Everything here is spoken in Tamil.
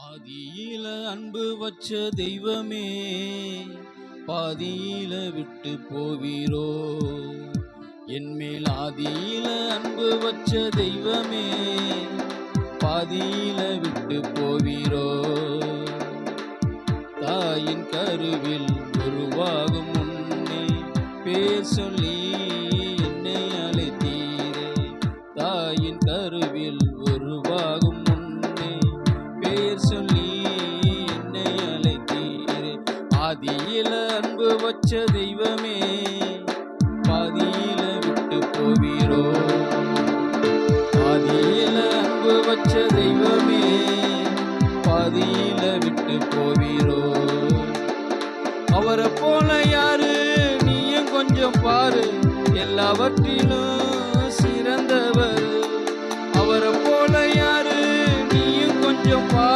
ஆதியில அன்பு வச்ச தெய்வமே, பாதியில விட்டு போவீரோ? என்மேல் ஆதியில அன்பு வச்ச தெய்வமே, பாதியில விட்டு போவீரோ? தாயின் கருவில் உருவாகும் முன்னே பேர் சொல்லி என்னை அழைத்தீரே. தாயின் கருவில் உருவாகும் முன்னே பேர் சொல்லி என்னை அழைத்தீரே. ஆதியில அன்பு வச்ச தெய்வமே, பாதியில விட்டு போவீரோ? ஆதியில அன்பு வச்ச தெய்வமே, பாதியில விட்டு போவீரோ? அவரை போல யாரு நீயும் கொஞ்சம் பாரு, எல்லாவற்றிலும் சிறந்தவர். அவரை போல யாரு நீயும் கொஞ்சம் பாரு,